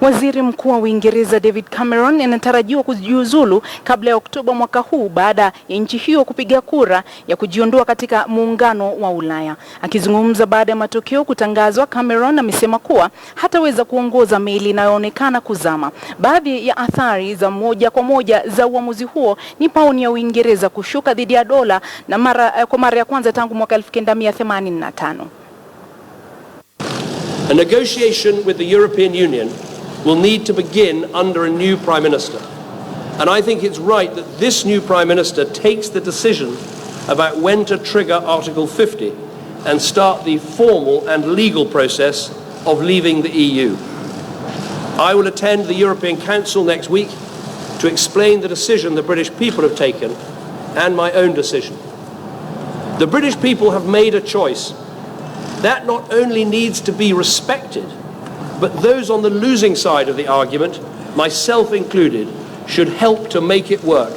Waziri Mkuu wa Uingereza David Cameron anatarajiwa kujiuzulu kabla ya Oktoba mwaka huu baada ya nchi hiyo kupiga kura ya kujiondoa katika Muungano wa Ulaya. Akizungumza baada ya matokeo kutangazwa, Cameron amesema kuwa hataweza kuongoza meli inayoonekana kuzama. Baadhi ya athari za moja kwa moja za uamuzi huo ni pauni ya Uingereza kushuka dhidi ya dola na kwa mara ya kwanza tangu mwaka 1985. A negotiation with the European Union will need to begin under a new Prime Minister. And I think it's right that this new Prime Minister takes the decision about when to trigger Article 50 and start the formal and legal process of leaving the EU. I will attend the European Council next week to explain the decision the British people have taken and my own decision. The British people have made a choice. That not only needs to be respected, but those on the losing side of the argument, myself included, should help to make it work.